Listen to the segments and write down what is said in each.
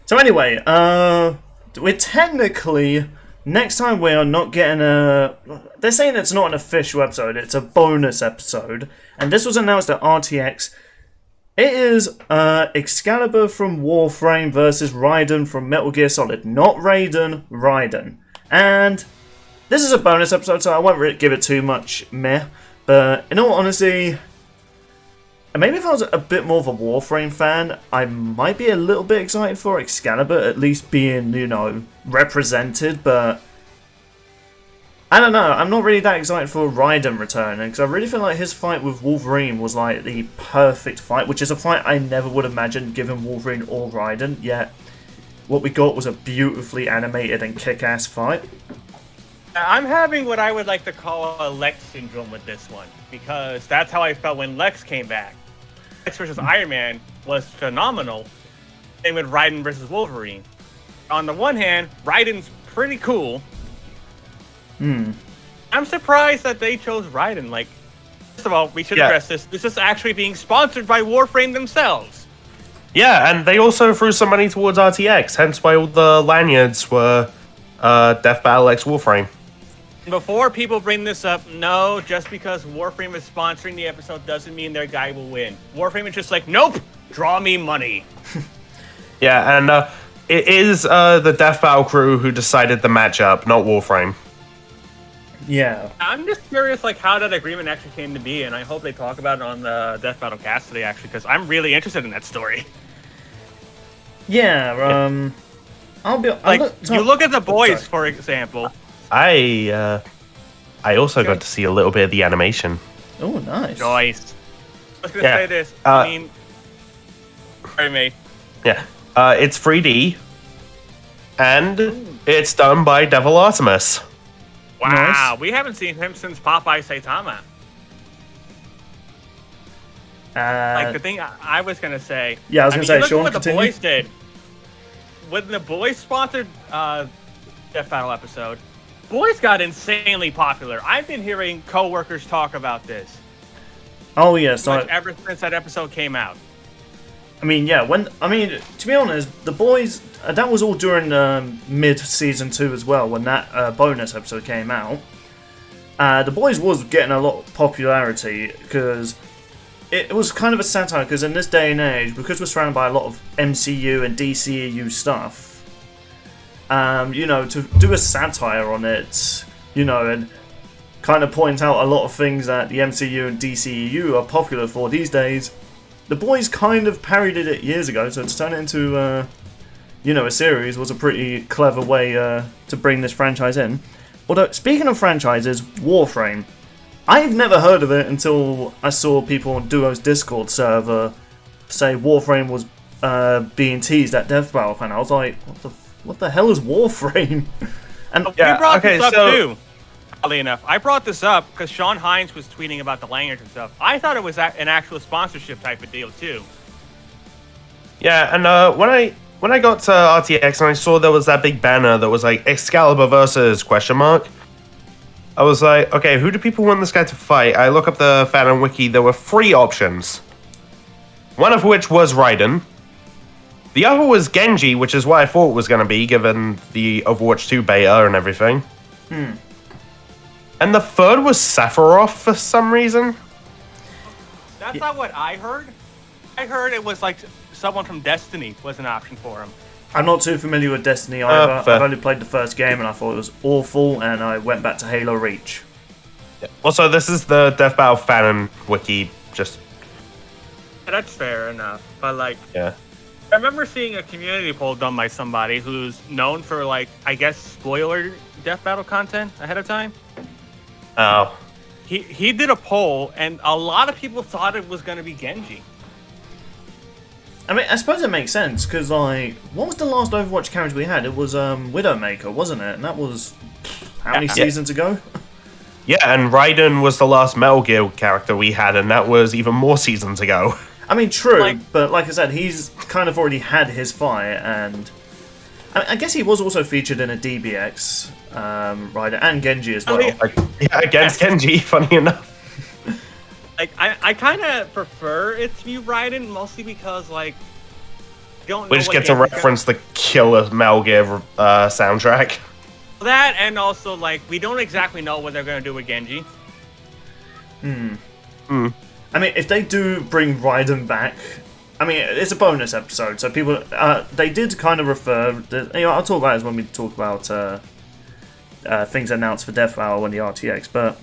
So anyway, we're technically next time we are not getting a. They're saying it's not an official episode; it's a bonus episode, and this was announced at RTX. It is Excalibur from Warframe versus Raiden from Metal Gear Solid, not Raiden, Raiden, and this is a bonus episode, so I won't give it too much meh. But in all honesty. Maybe if I was a bit more of a Warframe fan, I might be a little bit excited for Excalibur at least being, represented, but I don't know, I'm not really that excited for Raiden returning, because I really feel like his fight with Wolverine was like the perfect fight, which is a fight I never would imagine given Wolverine or Raiden, yet what we got was a beautifully animated and kick-ass fight. I'm having what I would like to call a Lex syndrome with this one, because that's how I felt when Lex came back. Lex versus Iron Man was phenomenal, and with Raiden versus Wolverine. On the one hand, Raiden's pretty cool. I'm surprised that they chose Raiden. Like, first of all, we should address this. This is actually being sponsored by Warframe themselves. Yeah, and they also threw some money towards RTX, hence why all the lanyards were Death Battle X Warframe. Before people bring this up, no, just because Warframe is sponsoring the episode doesn't mean their guy will win. Warframe is just like, nope, draw me money. Yeah, and it is the Death Battle crew who decided the matchup, not Warframe. Yeah. I'm just curious, like, how that agreement actually came to be, and I hope they talk about it on the Death Battle cast today, actually, because I'm really interested in that story. Yeah, you look at The Boys, for example. I also got to see a little bit of the animation. Oh, nice. Nice. I was going to say this. Sorry, mate. Yeah. It's 3D, and it's done by Devil Artemis. Wow, Nice. we haven't seen him since Popeye Saitama. Like, the thing I was going to say... Yeah, I was going to say, Sean, what continue. The Boys did. When The Boys sponsored Death Battle episode, Boys got insanely popular. I've been hearing co-workers talk about this. Oh, yeah, so... ever since that episode came out. I mean, yeah, to be honest, The Boys, that was all during mid-season 2 as well, when that bonus episode came out. The Boys was getting a lot of popularity, because it was kind of a satire, because in this day and age, because we're surrounded by a lot of MCU and DCEU stuff, to do a satire on it, and kind of point out a lot of things that the MCU and DCEU are popular for these days, The Boys kind of parodied it years ago, so to turn it into, a series was a pretty clever way to bring this franchise in. Although, speaking of franchises, Warframe, I've never heard of it until I saw people on Duo's Discord server say Warframe was being teased at Death Battle, and I was like, what the hell is Warframe? And we brought this up too. Oddly enough, I brought this up because Sean Hines was tweeting about the lanyards and stuff. I thought it was an actual sponsorship type of deal too. Yeah, and when I got to RTX and I saw there was that big banner that was like Excalibur versus ? I was like, okay, who do people want this guy to fight? I look up the fan wiki. There were 3 options. One of which was Raiden. The other was Genji, which is what I thought it was going to be, given the Overwatch 2 beta and everything. And the third was Sephiroth for some reason. That's not what I heard. I heard it was like someone from Destiny was an option for him. I'm not too familiar with Destiny either. I've only played the first game and I thought it was awful, and I went back to Halo Reach. Yeah. Also, this is the Death Battle fan wiki. Just that's fair enough, but yeah. I remember seeing a community poll done by somebody who's known for I guess spoiler Death Battle content ahead of time. Oh. He did a poll, and a lot of people thought it was going to be Genji. I mean, I suppose it makes sense, because, what was the last Overwatch character we had? It was Widowmaker, wasn't it? And that was how many seasons ago? Yeah, and Raiden was the last Metal Gear character we had, and that was even more seasons ago. I mean, true, but like I said, he's kind of already had his fight, and I guess he was also featured in a DBX Raiden, and Genji as well. Against Genji, funny enough. I kind of prefer it to be Raiden, mostly because, don't know We just what get to Genji's reference the killer Metal Gear soundtrack. that, and also like we don't exactly know what they're gonna do with Genji. I mean, if they do bring Raiden back, I mean, it's a bonus episode, so people, they did kind of refer, I'll talk about it when we talk about things announced for Death Hour on the RTX, but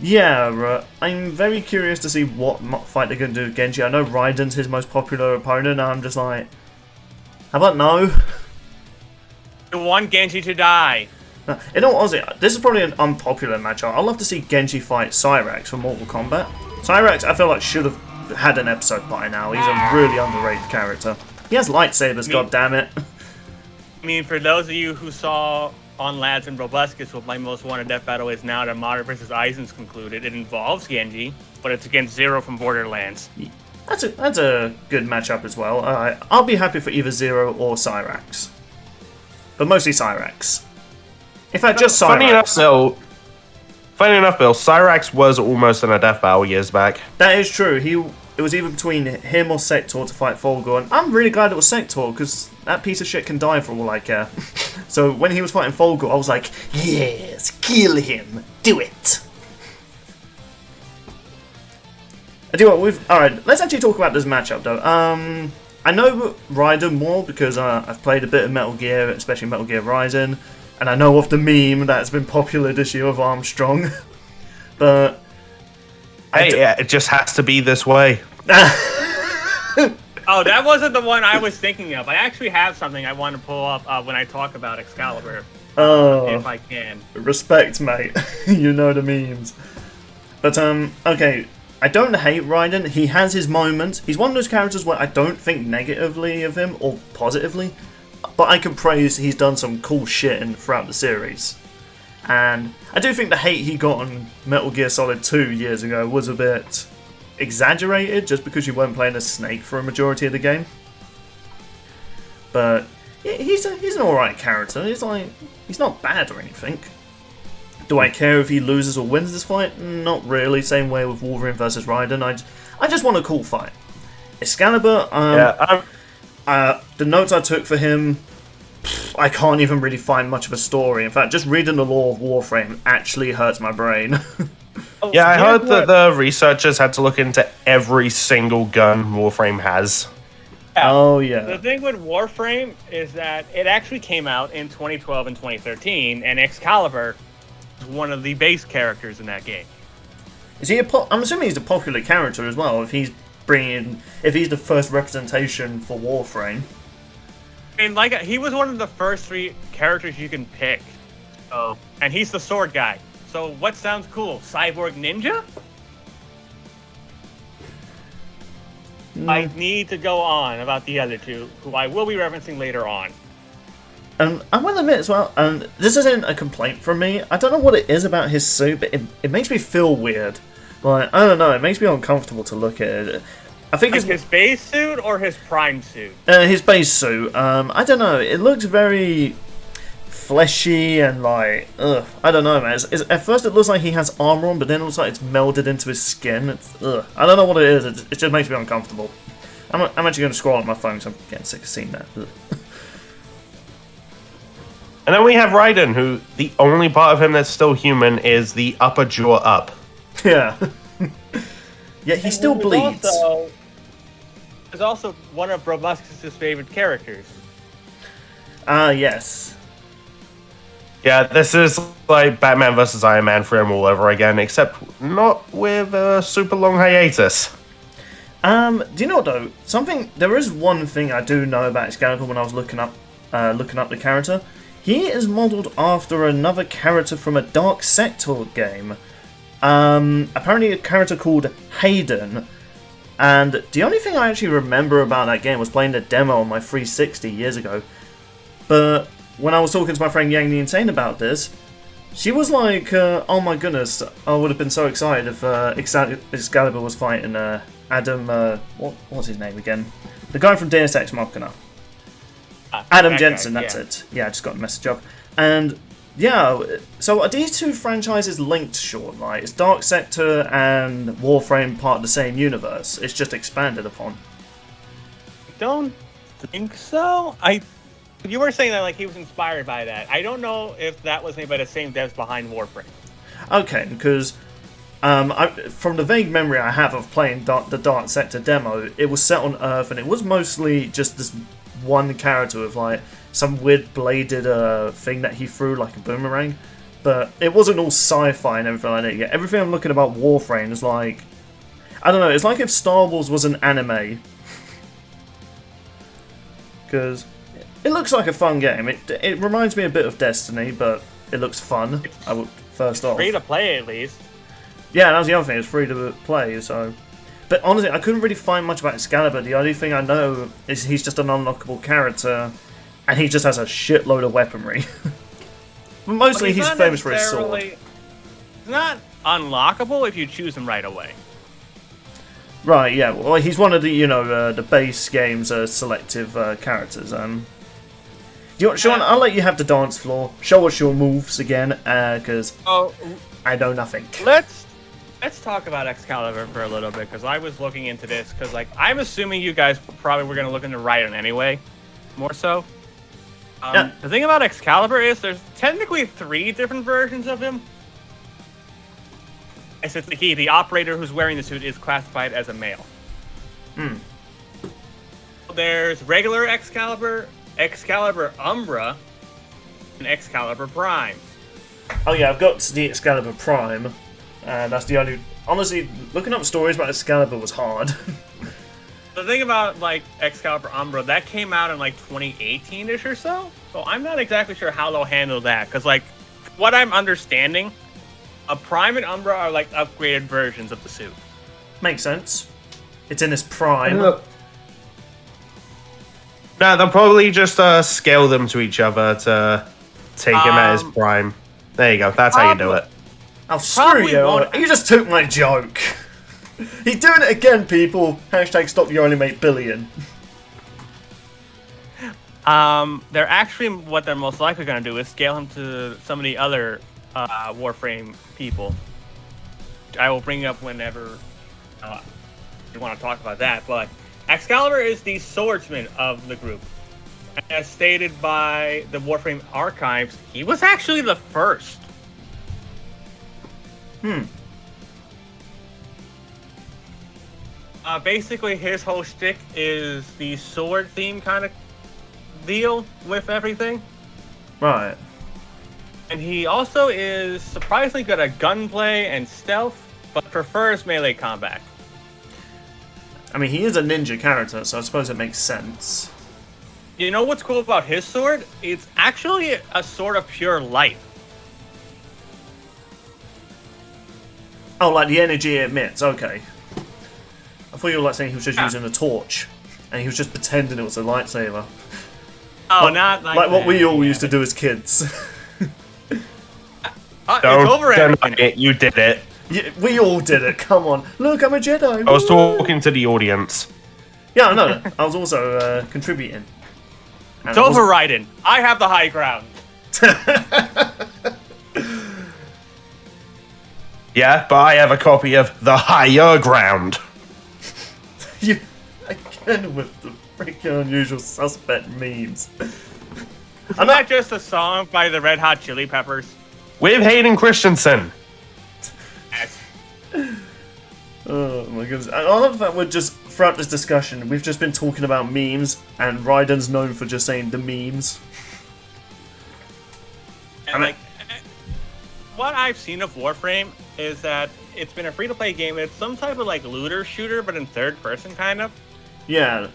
yeah, I'm very curious to see what fight they're going to do with Genji. I know Raiden's his most popular opponent, and I'm just like, how about no? You want Genji to die. In all honesty, this is probably an unpopular matchup. I'd love to see Genji fight Cyrax for Mortal Kombat. Cyrax, I feel like, should have had an episode by now. He's a really underrated character. He has lightsabers, goddammit. I mean, for those of you who saw on Lads and Robuscus what my most wanted death battle is now that Madara vs. Aizen's concluded, it involves Genji, but it's against Zero from Borderlands. That's a good matchup as well. I'll be happy for either Zero or Cyrax. But mostly Cyrax. In fact, just Cyrax. Funny enough, Bill, Cyrax was almost in a death battle years back. That is true. It was either between him or Sector to fight Fulgur, and I'm really glad it was Sector, because that piece of shit can die for all I care. So when he was fighting Fulgur, I was like, yes, kill him, do it. I do what alright, let's actually talk about this matchup though. I know Raiden more because I've played a bit of Metal Gear, especially Metal Gear Rising, and I know of the meme that's been popular this year of Armstrong. But Hey, yeah, it just has to be this way. Oh, that wasn't the one I was thinking of. I actually have something I want to pull up when I talk about Excalibur. If I can. Respect, mate. You know the memes. But, okay. I don't hate Raiden. He has his moments. He's one of those characters where I don't think negatively of him, or positively. But I can praise he's done some cool shit throughout the series. And I do think the hate he got on Metal Gear Solid 2 years ago was a bit exaggerated, just because you weren't playing as Snake for a majority of the game. But he's an alright character. He's not bad or anything. Do I care if he loses or wins this fight? Not really. Same way with Wolverine versus Raiden. I just want a cool fight. Excalibur, the notes I took for him, I can't even really find much of a story. In fact, just reading the lore of Warframe actually hurts my brain. Yeah, I heard that the researchers had to look into every single gun Warframe has. Yeah. Oh, yeah. The thing with Warframe is that it actually came out in 2012 and 2013, and Excalibur is one of the base characters in that game. Is he I'm assuming he's a popular character as well, if he's the first representation for Warframe. I mean, like, he was one of the first 3 characters you can pick. Oh. And he's the sword guy. So what sounds cool? Cyborg Ninja? I need to go on about the other 2, who I will be referencing later on. And I will admit as well, and this isn't a complaint from me, I don't know what it is about his suit, but it makes me feel weird. Like, I don't know, it makes me uncomfortable to look at it. I think like his base suit or his prime suit? His base suit. I don't know, it looks very fleshy and like, ugh, I don't know, man. At first it looks like he has armor on, but then it looks like it's melded into his skin. I don't know what it is, it just makes me uncomfortable. I'm actually going to scroll on my phone, so I'm getting sick of seeing that. And then we have Raiden, who the only part of him that's still human is the upper jaw up. Yeah. Yeah, he still bleeds. He's also one of Robuscus' favorite characters. Yes. Yeah, this is like Batman vs. Iron Man for him all over again, except not with a super long hiatus. Do you know what though? There is one thing I do know about Excalibur when I was looking up the character. He is modelled after another character from a Dark Sector game. Apparently a character called Hayden. And the only thing I actually remember about that game was playing the demo on my 360 years ago. But when I was talking to my friend Yang the Insane about this, she was like, oh my goodness, I would have been so excited if Excalibur was fighting Adam, what's his name again? The guy from Deus Ex Machina. Adam Jensen, that's it. Yeah, I just got a message up. And yeah, so are these 2 franchises linked, Sean? Like, is Dark Sector and Warframe part of the same universe? It's just expanded upon. Don't think so. You were saying that like he was inspired by that. I don't know if that was made by the same devs behind Warframe. Okay, because from the vague memory I have of playing the Dark Sector demo, it was set on Earth, and it was mostly just this one character with like some weird bladed thing that he threw like a boomerang. But it wasn't all sci-fi and everything like that. Yeah, everything I'm looking about Warframe is like, I don't know, it's like if Star Wars was an anime. Because it looks like a fun game. It reminds me a bit of Destiny, but it looks fun. First off, Free to play at least. yeah, that was the other thing. It's free to play, so. But honestly, I couldn't really find much about Excalibur. The only thing I know is he's just an unlockable character, and he just has a shitload of weaponry. Mostly, he's famous for his sword. It's not unlockable if you choose him right away. Right, yeah. Well, he's one of the, the base game's selective characters. Sean, I'll let you have the dance floor. Show us your moves again, because I know nothing. Let's talk about Excalibur for a little bit, because I was looking into this, because like I'm assuming you guys probably were going to look into Raiden anyway, more so. Yeah. The thing about Excalibur is there's technically 3 different versions of him. It's the operator who's wearing the suit is classified as a male. There's regular Excalibur, Excalibur Umbra, and Excalibur Prime. Oh yeah, I've got the Excalibur Prime, and that's the only... Honestly, looking up stories about Excalibur was hard. The thing about like Excalibur Umbra, that came out in like 2018-ish or so. So I'm not exactly sure how they'll handle that, because like what I'm understanding, a Prime and Umbra are like upgraded versions of the suit. Makes sense. It's in its prime. No, they'll probably just scale them to each other to take him at his prime. There you go. That's how you do it. Oh, screw you. You just took my joke. He's doing it again, people. Hashtag stop you only make billion. They're actually, what they're most likely going to do is scale him to some of the other Warframe people. I will bring up whenever you want to talk about that. But Excalibur is the swordsman of the group. As stated by the Warframe archives, he was actually the first. Basically, his whole shtick is the sword theme kind of deal with everything. Right. And he also is surprisingly good at gunplay and stealth, but prefers melee combat. I mean, he is a ninja character, so I suppose it makes sense. You know what's cool about his sword? It's actually a sword of pure light. Oh, like the energy it emits, okay. I thought you were like saying he was just using a torch, and he was just pretending it was a lightsaber. Oh, like, not like what we all used to do as kids. It's over Don't it. You did it. Yeah, we all did it, come on. Look, I'm a Jedi. I was talking to the audience. Yeah, I know that. I was also contributing. And It's over, Raiden. I have the high ground. Yeah, but I have a copy of The Higher Ground. You again with the freaking unusual suspect memes. Isn't that just a song by the Red Hot Chili Peppers? With Hayden Christensen. Yes. Oh my goodness. I love that we're just, throughout this discussion, we've just been talking about memes, and Raiden's known for just saying the memes. And like, what I've seen of Warframe is that it's been a free-to-play game. It's some type of like looter shooter, but in third person, kind of. Yeah.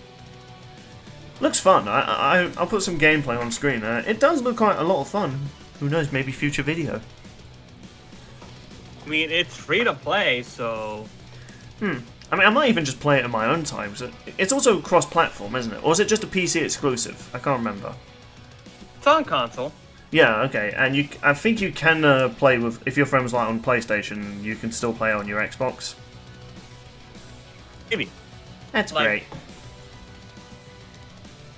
Looks fun. I'll put some gameplay on screen. It does look like a lot of fun. Who knows, maybe future video. I mean, it's free-to-play, so... I mean, I might even just play it in my own time. So it's also cross-platform, isn't it? Or is it just a PC exclusive? I can't remember. It's on console. Yeah, okay. And I think you can play with... If your friend was like on PlayStation, you can still play on your Xbox. Maybe. That's Like, great.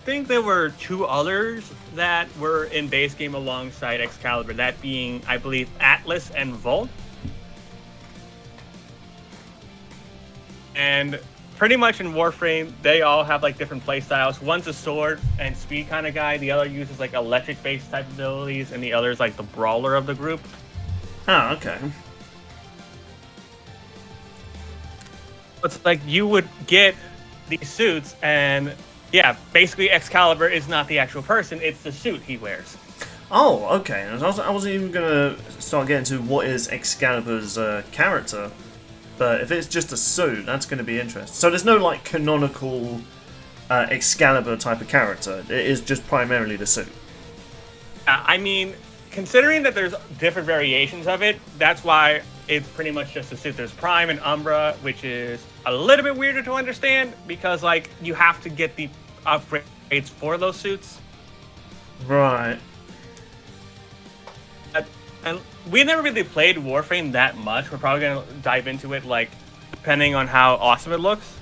I think there were 2 others that were in base game alongside Excalibur. That being, I believe, Atlas and Volt. And pretty much in Warframe, they all have like different play styles. One's a sword and speed kind of guy. The other uses like electric-based type abilities, and the other is like the brawler of the group. Oh, okay. It's like you would get these suits, and yeah, basically Excalibur is not the actual person; it's the suit he wears. Oh, okay. I wasn't even gonna start getting to what is Excalibur's character, but if it's just a suit, that's gonna be interesting. So there's no like canonical Excalibur type of character. It is just primarily the suit. I mean, considering that there's different variations of it, that's why it's pretty much just a suit. There's Prime and Umbra, which is a little bit weirder to understand because like you have to get the upgrades for those suits. Right. And we never really played Warframe that much. We're probably going to dive into it, like, depending on how awesome it looks.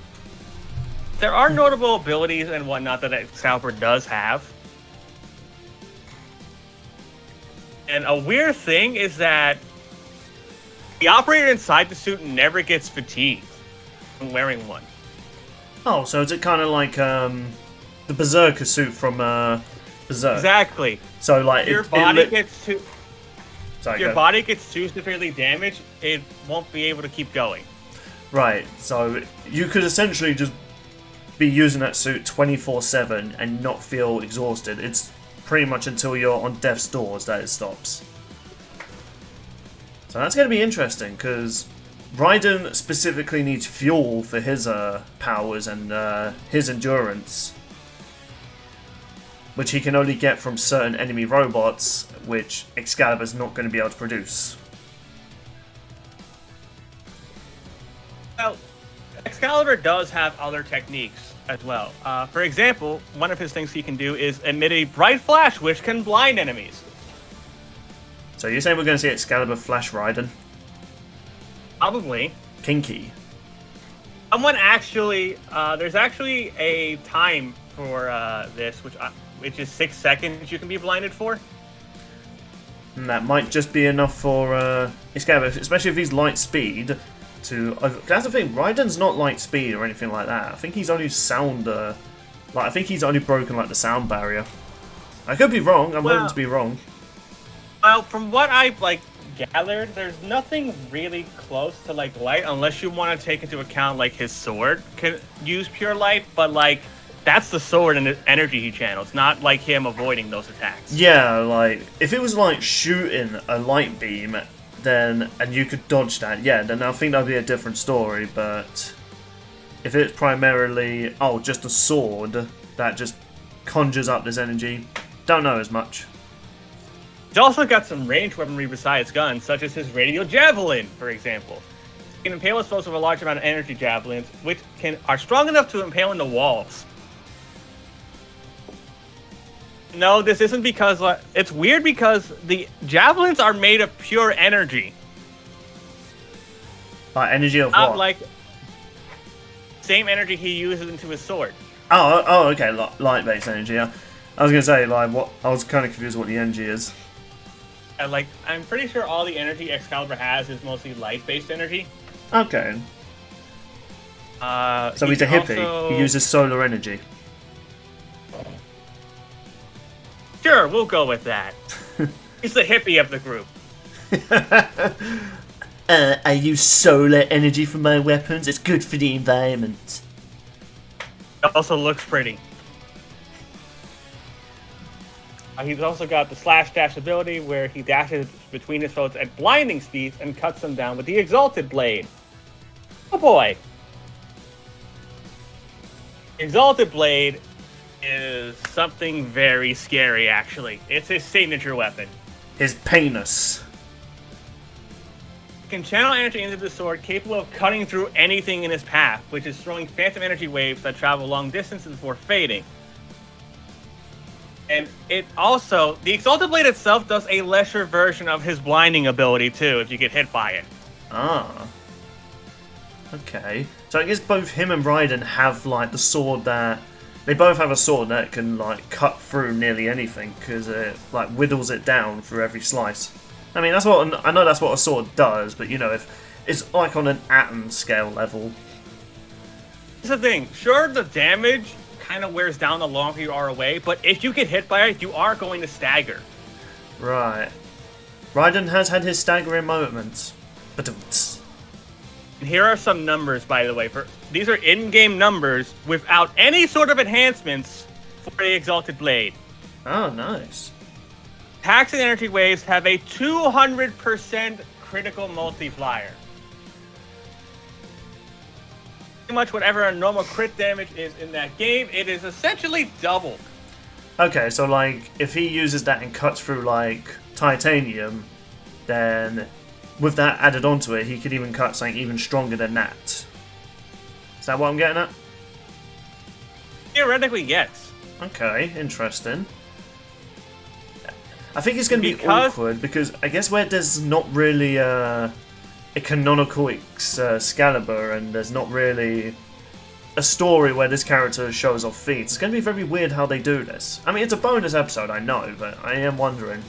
There are notable abilities and whatnot that Excalibur does have. And a weird thing is that the operator inside the suit never gets fatigued when wearing one. Oh, so is it kind of like the Berserker suit from Berserk? Exactly. So like Your body gets too... Sorry, your body gets too severely damaged, it won't be able to keep going. Right, so you could essentially just be using that suit 24/7 and not feel exhausted. It's pretty much until you're on death's doors that it stops. So that's going to be interesting, because Raiden specifically needs fuel for his powers and his endurance, which he can only get from certain enemy robots, which Excalibur's not going to be able to produce. Well, Excalibur does have other techniques as well. For example, one of his things he can do is emit a bright flash, which can blind enemies. So you're saying we're going to see Excalibur flash Raiden? Probably. Kinky. Someone actually, there's actually a time for this, which is 6 seconds you can be blinded for. And that might just be enough for Excalibur, especially if he's light speed. That's the thing. Raiden's not light speed or anything like that. I think he's only sound. I think he's only broken like the sound barrier. I could be wrong. I'm willing to be wrong. Well, from what I've gathered, there's nothing really close to light, unless you want to take into account his sword can use pure light, but that's the sword and the energy he channels, not like him avoiding those attacks. Yeah, if it was shooting a light beam, then and you could dodge that, yeah, then I think that'd be a different story. But if it's primarily just a sword that just conjures up this energy, don't know as much. He's also got some ranged weaponry besides guns, such as his radial javelin, for example. He can impale his foes with a large amount of energy javelins, which are strong enough to impale into walls. No, this isn't because... it's weird because the javelins are made of pure energy. Energy of not what? Same energy he uses into his sword. Oh, okay, light-based energy, yeah. I was going to say, what? I was kind of confused what the energy is. I'm pretty sure all the energy Excalibur has is mostly light-based energy. Okay. So he's a hippie. He uses solar energy. Sure, we'll go with that. He's the hippie of the group. I use solar energy for my weapons. It's good for the environment. It also looks pretty. He's also got the slash dash ability where he dashes between his foes at blinding speeds and cuts them down with the Exalted Blade. Oh boy. Exalted Blade is something very scary, actually. It's his signature weapon. His penis. He can channel energy into the sword, capable of cutting through anything in his path, which is throwing phantom energy waves that travel long distances before fading. And it also, the Exalted Blade itself does a lesser version of his blinding ability too, if you get hit by it. Ah. Okay. So I guess both him and Raiden have the sword that... They both have a sword that can cut through nearly anything, because it whittles it down through every slice. I mean, I know that's what a sword does, but if it's on an atom scale level. Here's the thing. Sure, the damage kind of wears down the longer you are away, but if you get hit by it, you are going to stagger. Right. Raiden has had his staggering moments. But And here are some numbers, by the way. These are in-game numbers without any sort of enhancements for the Exalted Blade. oh, nice. Attacks and energy waves have a 200% critical multiplier. Pretty much whatever a normal crit damage is in that game, it is essentially doubled. Okay, so like if he uses that and cuts through like titanium, then with that added onto it, he could even cut something even stronger than that. Is that what I'm getting at? Theoretically, yes. Okay, interesting. I think it's going to be Because- awkward because I guess where there's not really a canonical Excalibur and there's not really a story where this character shows off feats, it's going to be very weird how they do this. I mean, it's a bonus episode, I know, but I am wondering.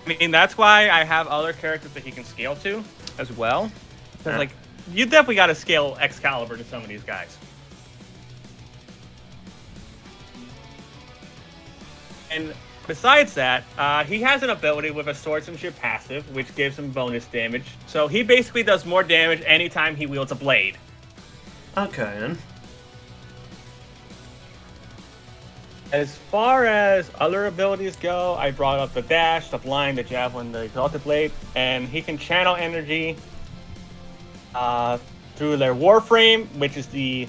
I mean, that's why I have other characters that he can scale to as well. Because, Yeah. like, you definitely got to scale Excalibur to some of these guys. And besides that, he has an ability with a swordsmanship passive, which gives him bonus damage. So he basically does more damage anytime he wields a blade. Okay, then. As far as other abilities go, I brought up the dash, the blind, the javelin, the exalted blade, and he can channel energy through their warframe, which is the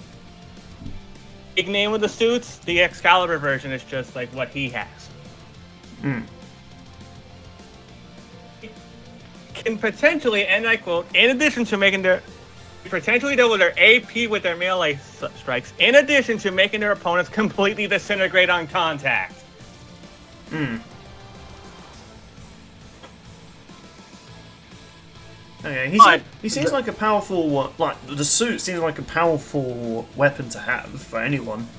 big name of the suits. The Excalibur version is just like what he has. Can potentially, and I quote, in addition to making their potentially double their AP with their melee strikes, in addition to making their opponents completely disintegrate on contact. Okay, But- he seems like a powerful, like, the suit seems like a powerful weapon to have for anyone.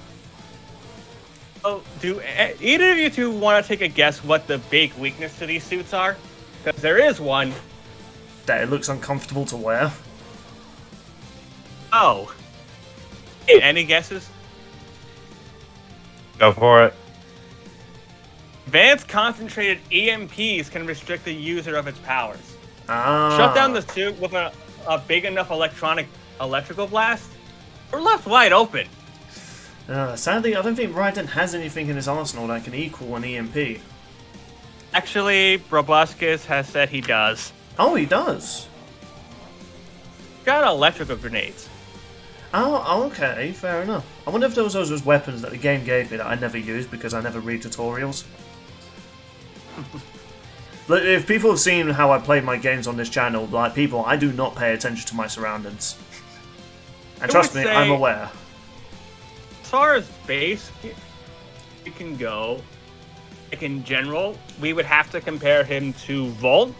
Oh, do either of you two want to take a guess what the big weakness to these suits are? Because there is one. That it looks uncomfortable to wear. Oh. Hey, any guesses? Go for it. Advanced concentrated EMPs can restrict the user of its powers. Ah. Shut down the suit with a big enough electrical blast. We're left wide open. Sadly, I don't think Raiden has anything in his arsenal that can equal an EMP. Actually, Robuscus has said he does. Oh, he does. Got electrical grenades. Oh, okay, fair enough. I wonder if those was weapons that the game gave me that I never used because I never read tutorials. Look, if people have seen how I play my games on this channel, like people, I do not pay attention to my surroundings. And I trust would me, say- I'm aware. As far as base we can go, like in general, we would have to compare him to Volt,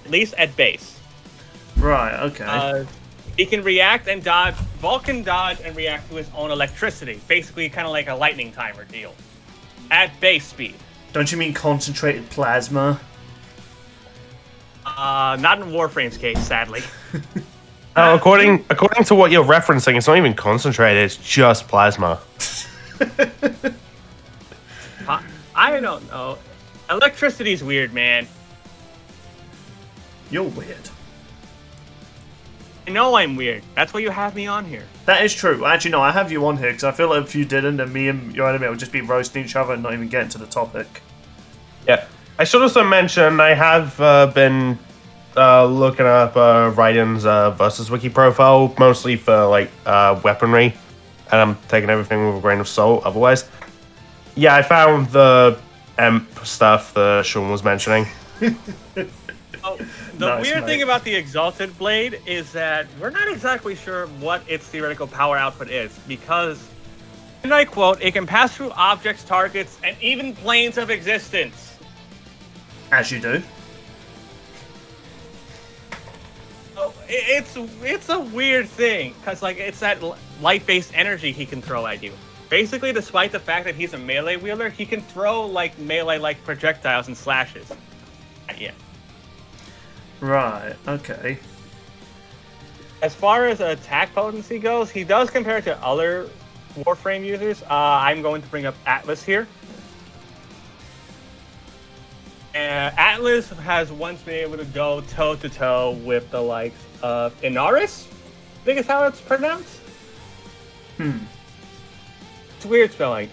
at least at base. Right, okay. He can react and dodge. Volt can dodge and react to his own electricity, basically kind of like a lightning timer deal, at base speed. Don't you mean concentrated plasma? Not in Warframe's case, sadly. According to what you're referencing, it's not even concentrated. It's just plasma. I don't know. Electricity's weird, man. You're weird. I know I'm weird. That's why you have me on here. That is true. Actually, no, I have you on here because I feel like if you didn't, then me and your enemy would just be roasting each other and not even getting to the topic. Yeah. I should also mention I have been looking up Raiden's versus wiki profile, mostly for like weaponry, and I'm taking everything with a grain of salt. Otherwise, yeah, I found the EMP stuff that Sean was mentioning. Oh, the Nice, weird mate. thing about the Exalted Blade is that we're not exactly sure what its theoretical power output is, because, and I quote, it can pass through objects, targets, and even planes of existence. As you do. So it's a weird thing, because like it's that light-based energy he can throw at you. Basically, despite the fact that he's a melee wielder, he can throw like melee-like projectiles and slashes at you. Right, okay. As far as attack potency goes, he does compare to other Warframe users. I'm going to bring up Atlas here. Atlas has once been able to go toe-to-toe with the likes of Inaris, I think is how it's pronounced. It's weird spelling.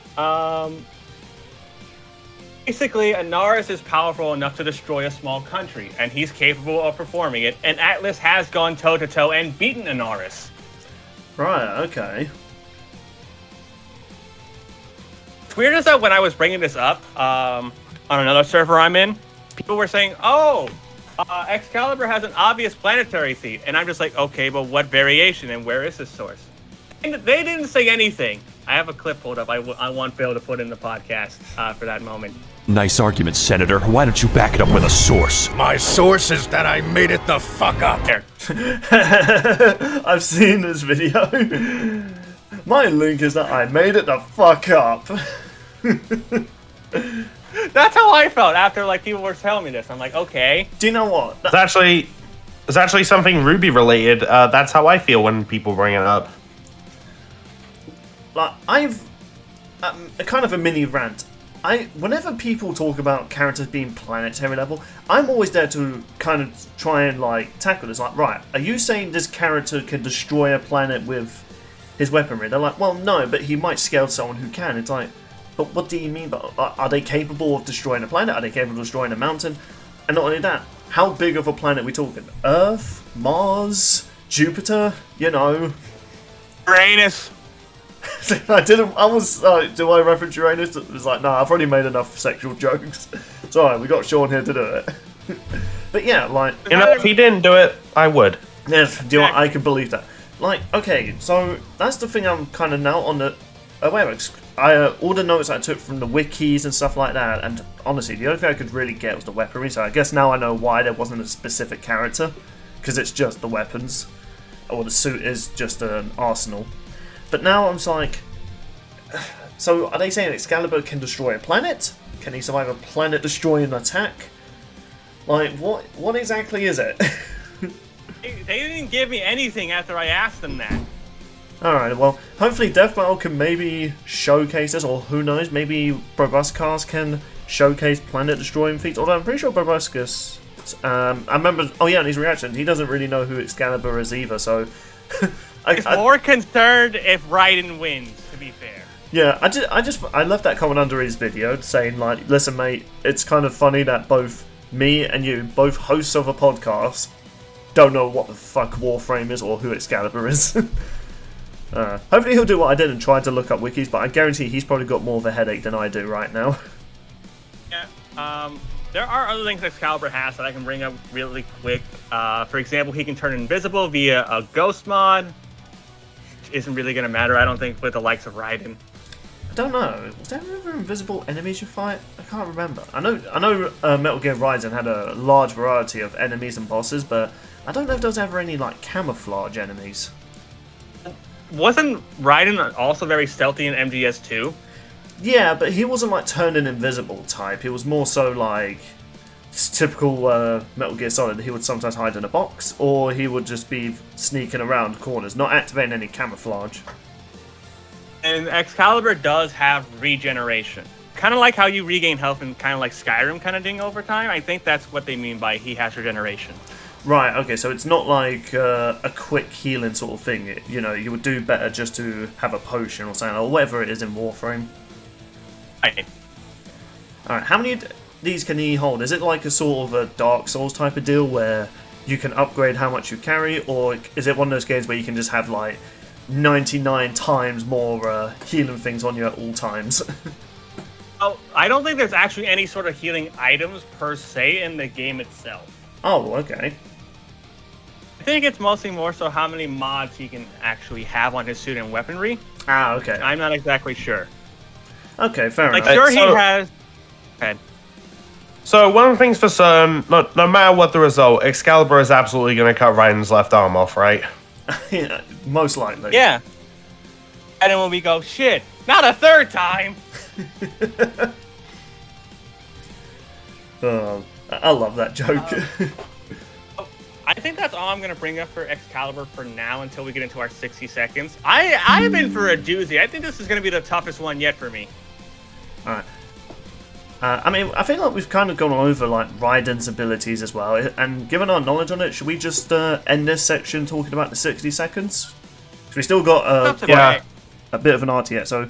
Basically, Inaris is powerful enough to destroy a small country, and he's capable of performing it, and Atlas has gone toe-to-toe and beaten Inaris. Right, okay. It's weird is that when I was bringing this up on another server I'm in, people were saying, oh, Excalibur has an obvious planetary feat, and I'm just like, okay, but what variation, and where is this source? And they didn't say anything. I have a clip pulled up I want Phil to put in the podcast for that moment. Nice argument, Senator. Why don't you back it up with a source? My source is that I made it the fuck up. There. I've seen this video. My link is that I made it the fuck up. That's how I felt after like people were telling me this. I'm like, okay. Do you know what? It's actually something Ruby related. That's how I feel when people bring it up. Like, I've kind of a mini rant. Whenever people talk about characters being planetary level, I'm always there to kind of try and like tackle this. Like, right, are you saying this character can destroy a planet with his weaponry? They're like, well, no, but he might scale someone who can. It's like, but what do you mean? But are they capable of destroying a planet? Are they capable of destroying a mountain? And not only that, how big of a planet are we talking? Earth, Mars, Jupiter? You know, Uranus. Do I reference Uranus? It was like, no, I've already made enough sexual jokes. It's alright, we got Sean here to do it. But yeah, like... You know, if he didn't do it, I would. Yes, do you know what? I can believe that. Like, okay, so that's the thing I'm kind of now on the... all the notes I took from the wikis and stuff like that, and honestly, the only thing I could really get was the weaponry, so I guess now I know why there wasn't a specific character, because it's just the weapons, or the suit is just an arsenal. But now I'm just like, so are they saying Excalibur can destroy a planet? Can he survive a planet-destroying attack? Like, what exactly is it? They didn't give me anything after I asked them that. Alright, well, hopefully Death Battle can maybe showcase this, or who knows, maybe Proboscis can showcase planet-destroying feats, although I'm pretty sure Proboscis, I remember, oh yeah, in his reaction, he doesn't really know who Excalibur is either, so... He's more concerned if Raiden wins, to be fair. Yeah, I left that comment under his video saying, like, listen mate, it's kind of funny that both me and you, both hosts of a podcast, don't know what the fuck Warframe is or who Excalibur is. Hopefully he'll do what I did and try to look up wikis, but I guarantee he's probably got more of a headache than I do right now. Yeah, there are other things Excalibur has that I can bring up really quick. For example, he can turn invisible via a ghost mod, which isn't really going to matter, I don't think, with the likes of Raiden. I don't know. Was there ever invisible enemies you fight? I can't remember. I know Metal Gear Rising had a large variety of enemies and bosses, but I don't know if there was ever any like camouflage enemies. Wasn't Raiden also very stealthy in MGS2? Yeah, but he wasn't like turning invisible type. He was more so like typical Metal Gear Solid. He would sometimes hide in a box, or he would just be sneaking around corners, not activating any camouflage. And Excalibur does have regeneration. Kind of like how you regain health in kind of like Skyrim kind of thing over time. I think that's what they mean by he has regeneration. Right, okay, so it's not like a quick healing sort of thing. You know, you would do better just to have a potion or something, or whatever it is in Warframe. Right. Alright, how many of these can he hold? Is it like a sort of a Dark Souls type of deal where you can upgrade how much you carry, or is it one of those games where you can just have like 99 times more healing things on you at all times? Oh, I don't think there's actually any sort of healing items per se in the game itself. Oh, okay. I think it's mostly more so how many mods he can actually have on his suit and weaponry. Ah, okay. I'm not exactly sure. Okay, fair Like, enough. sure, So- he has... Okay. So one of the things for certain, no matter what the result, Excalibur is absolutely going to cut Raiden's left arm off, right? Yeah, most likely. Yeah. And then when we go, shit, not a third time! Oh, I love that joke. I think think that's all I'm gonna bring up for Excalibur for now until we get into our 60 seconds. I'm in for a doozy. I think this is gonna be the toughest one yet for me. All right. I mean, I feel like we've kind of gone over like Raiden's abilities as well, and given our knowledge on it, should we just end this section talking about the 60 seconds? Because we still got a bit of an RTX. So,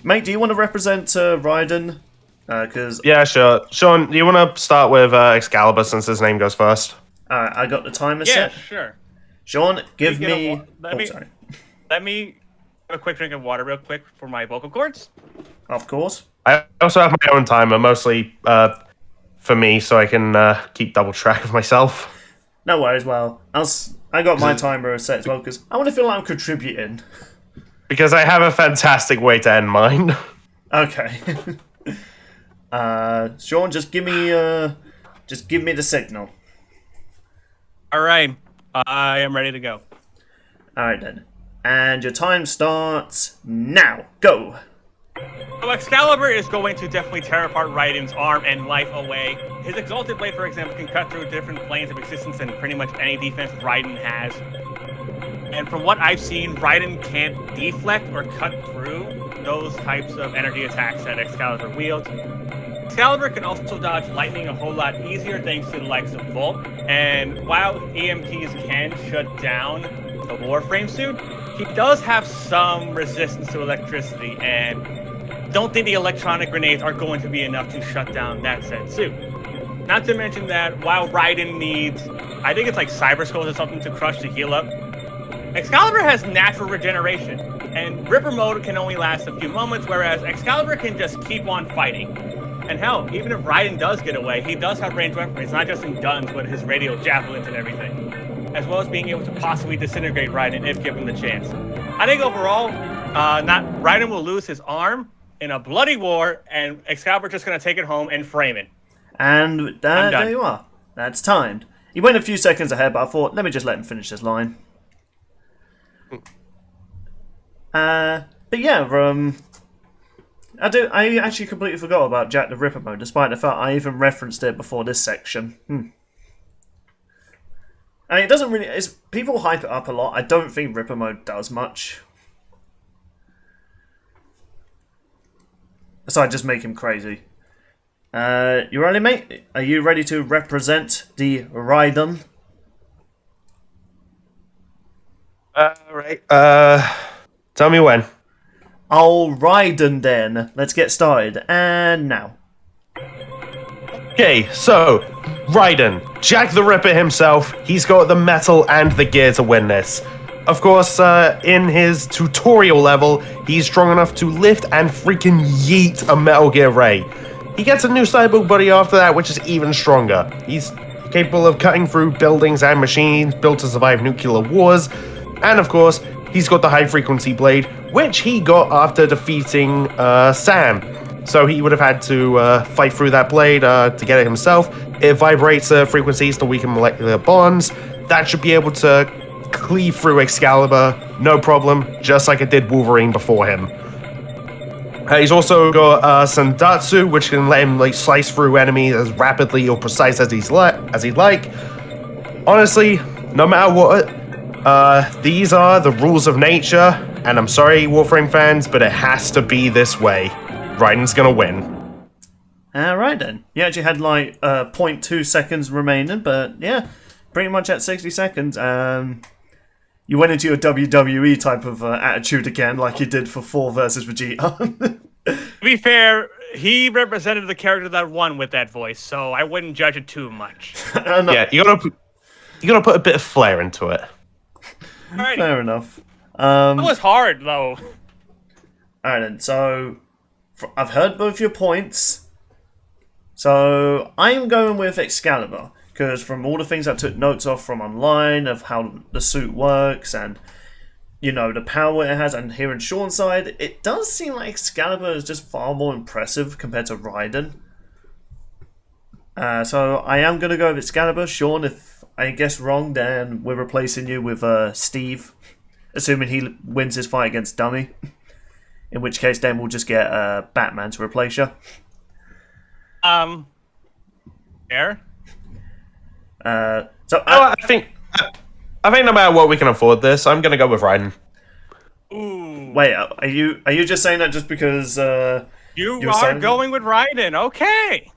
mate, do you want to represent Raiden? Because Yeah, sure. Sean, do you want to start with Excalibur since his name goes first? I got the timer Yeah, set. sure. Sean, give Let me me. get a wa- let me- sorry. Let me have a quick drink of water real quick for my vocal cords. Of course. I also have my own timer, mostly for me, so I can keep double track of myself. No worries. Well, I got my timer set as well because I want to feel like I'm contributing. Because I have a fantastic way to end mine. Okay. Sean, just give me the signal. All right, I am ready to go. All right then, and your time starts now. Go. So Excalibur is going to definitely tear apart Raiden's arm and life away. His Exalted Blade, for example, can cut through different planes of existence in pretty much any defense Raiden has. And from what I've seen, Raiden can't deflect or cut through those types of energy attacks that Excalibur wields. Excalibur can also dodge lightning a whole lot easier thanks to the likes of Volt. And while EMPs can shut down the Warframe suit, he does have some resistance to electricity, and don't think the electronic grenades are going to be enough to shut down that said suit. Not to mention that while Raiden needs, I think it's like Cyber Skulls or something to crush to heal up, Excalibur has natural regeneration, and Ripper mode can only last a few moments, whereas Excalibur can just keep on fighting. And hell, even if Raiden does get away, he does have ranged weaponry. Not just in guns, but his radial javelins and everything, as well as being able to possibly disintegrate Raiden if given the chance. I think overall, Raiden will lose his arm in a bloody war, and Excalibur's just going to take it home and frame it. And there you are. That's timed. He went a few seconds ahead, but I thought, let me just let him finish this line. But yeah, I actually completely forgot about Jack the Ripper mode, despite the fact I even referenced it before this section. I mean, it doesn't really. People hype it up a lot. I don't think Ripper mode does much. So I just make him crazy. You ready, mate? Are you ready to represent the Raiden? Right. Tell me when. All Raiden then. Let's get started. And now. Okay, so Raiden, Jack the Ripper himself, he's got the metal and the gear to win this. Of course, in his tutorial level, he's strong enough to lift and freaking yeet a Metal Gear Ray. He gets a new cyborg body after that, which is even stronger. He's capable of cutting through buildings and machines built to survive nuclear wars. And of course, he's got the high frequency blade, which he got after defeating Sam. So he would have had to fight through that blade to get it himself. It vibrates frequencies to weaken molecular bonds. That should be able to cleave through Excalibur, no problem, just like it did Wolverine before him. He's also got Sandatsu, which can let him slice through enemies as rapidly or precise as he'd like. Honestly, no matter what, these are the rules of nature, and I'm sorry, Warframe fans, but it has to be this way. Raiden's gonna win. Alright then. You actually had 0.2 seconds remaining, but yeah, pretty much at 60 seconds. You went into your WWE type of attitude again, like you did for 4 versus Vegeta. To be fair, he represented the character that won with that voice, so I wouldn't judge it too much. Yeah, you gotta put a bit of flair into it. Alrighty. Fair enough. That was hard, though. Alright then, so I've heard both your points. So I'm going with Excalibur, because from all the things I took notes of from online, of how the suit works, and you know, the power it has, and hearing Sean's side, it does seem like Excalibur is just far more impressive compared to Raiden. So I am going to go with Excalibur. Sean, if I guess wrong, then we're replacing you with Steve, assuming he wins his fight against Dummy. In which case, then we'll just get Batman to replace you. Fair. So I think no matter what, we can afford this. I'm gonna go with Raiden. Ooh. wait, are you just saying that just because You were are saying going with Raiden. Okay.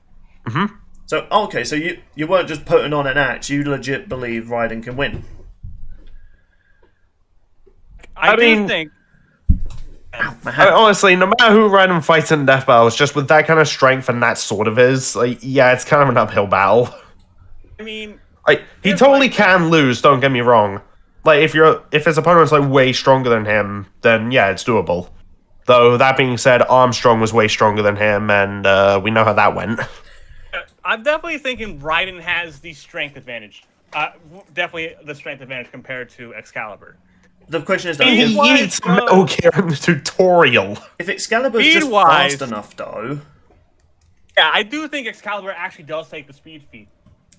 So okay, so you weren't just putting on an act. You legit believe Raiden can win. I mean- think. Honestly, no matter who Raiden fights in death battles, just with that kind of strength and that sort of is, like, yeah, it's kind of an uphill battle. I mean, Like, he Here's totally my- can lose. Don't get me wrong. Like, if his opponent's like way stronger than him, then yeah, it's doable. Though that being said, Armstrong was way stronger than him, and we know how that went. I'm definitely thinking Raiden has the strength advantage. Definitely the strength advantage compared to Excalibur. The question is though, He Speed-wise, eats Metal Gear in the tutorial. if Excalibur's just Speed-wise- fast enough though, Yeah, I do think Excalibur actually does take the speed feat.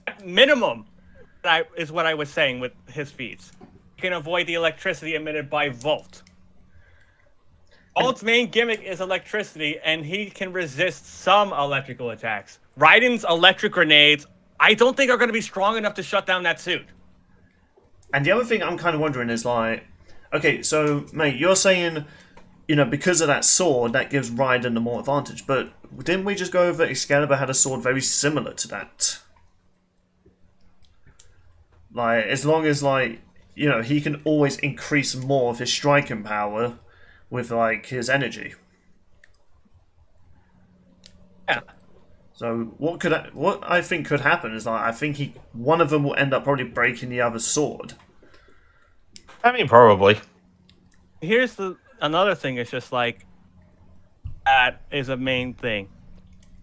At minimum, that is what I was saying with his feats. He can avoid the electricity emitted by Volt. Volt's main gimmick is electricity, and he can resist some electrical attacks. Raiden's electric grenades, I don't think are going to be strong enough to shut down that suit. and the other thing I'm kind of wondering is like, okay, so mate, you're saying, because of that sword, that gives Raiden the more advantage, but didn't we just go over Excalibur had a sword very similar to that? Like, as long as he can always increase more of his striking power with like his energy. Yeah. So what I think could happen is I think one of them will end up probably breaking the other's sword. I mean, probably. Here's another thing. It's just like that is a main thing.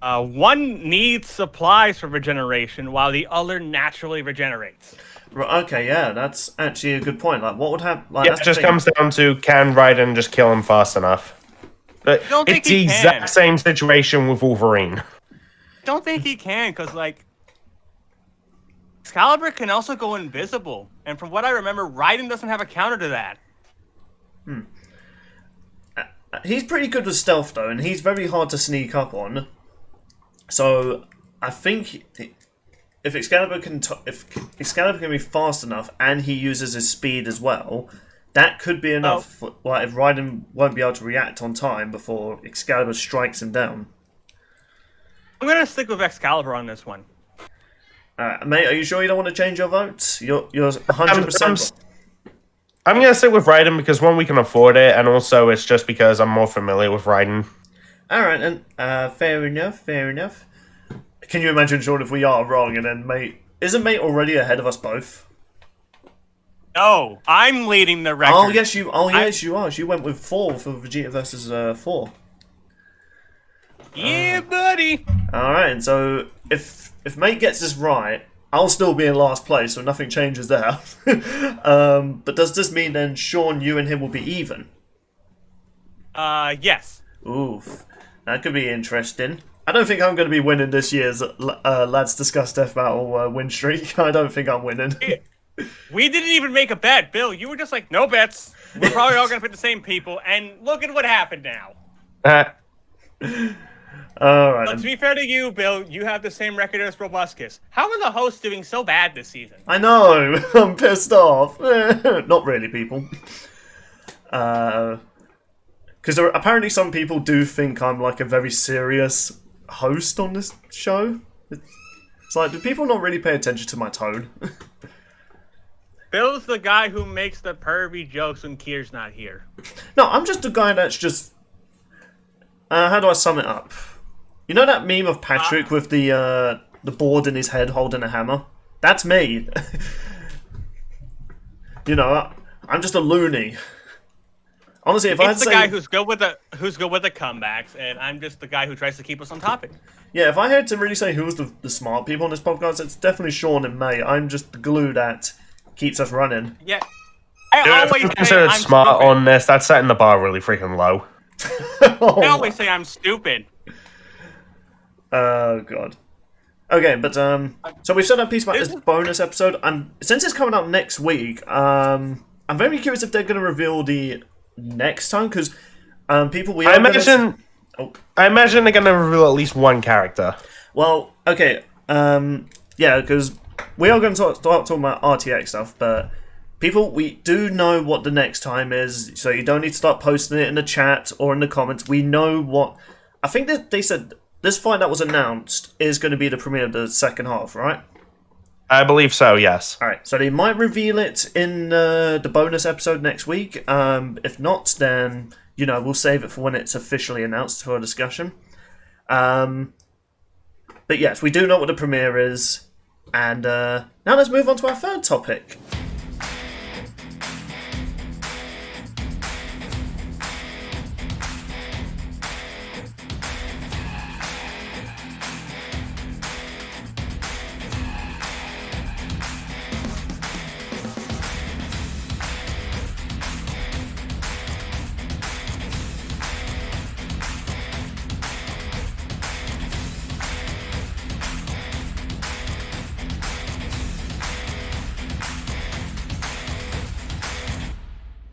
One needs supplies for regeneration, while the other naturally regenerates. Right, okay, yeah, that's actually a good point. Like, what would happen? Like, Yeah, that's it the just thing. comes down to can Raiden just kill him fast enough? But don't think it's the he exact can. same situation with Wolverine. Don't think he can, because like Excalibur can also go invisible, and from what I remember, Raiden doesn't have a counter to that. He's pretty good with stealth though, and he's very hard to sneak up on. So I think if Excalibur can be fast enough, and he uses his speed as well, that could be enough. Like if Raiden won't be able to react on time before Excalibur strikes him down. I'm gonna stick with Excalibur on this one. Mate, are you sure you don't want to change your vote? You're 100%. I'm gonna stick with Raiden because one, we can afford it, and also it's just because I'm more familiar with Raiden. Alright, and fair enough. Can you imagine, Sean, if we are wrong and then isn't Mate already ahead of us both? No, I'm leading the record. Yes, you are. You went with 4 for Vegeta versus 4. Yeah, buddy. Alright, and so if Mate gets this right, I'll still be in last place, so nothing changes there. But does this mean then, Sean, you and him will be even? Yes. Oof. That could be interesting. I don't think I'm going to be winning this year's Lads Discuss Death Battle win streak. I don't think I'm winning. We didn't even make a bet, Bill. You were just like, no bets. We're probably all gonna pick the same people, and look at what happened now. Alright. But to be fair to you, Bill, you have the same record as Robuscus. How are the hosts doing so bad this season? I know. I'm pissed off. Not really, people. Because apparently some people do think I'm like a very serious host on this show. It's like, do people not really pay attention to my tone? Bill's the guy who makes the pervy jokes when Kier's not here. No, I'm just a guy that's just... how do I sum it up? You know that meme of Patrick with the board in his head holding a hammer? That's me. I'm just a loony. Honestly, if I had He's to the say... guy who's good with the comebacks, and I'm just the guy who tries to keep us on topic. Yeah, if I had to really say who's the smart people on this podcast, it's definitely Sean and May. I'm just the glue that keeps us running. Yeah. I always say Considered I'm smart stupid. on this. That's setting the bar really freaking low. I always say I'm stupid. Oh god. Okay, but so we've said a piece about this bonus episode. Since it's coming out next week, I'm very curious if they're going to reveal the next time because people we I are gonna imagine they're gonna reveal at least one character. Well, okay, yeah, because we are going to start talking about RTX stuff, but people, we do know what the next time is, so you don't need to start posting it in the chat or in the comments. We know what... I think that they said this fight that was announced is going to be the premiere of the second half, right? I believe so, yes. Alright, so they might reveal it in the bonus episode next week. If not, then, we'll save it for when it's officially announced for a discussion. But yes, we do know what the premiere is. And now let's move on to our third topic.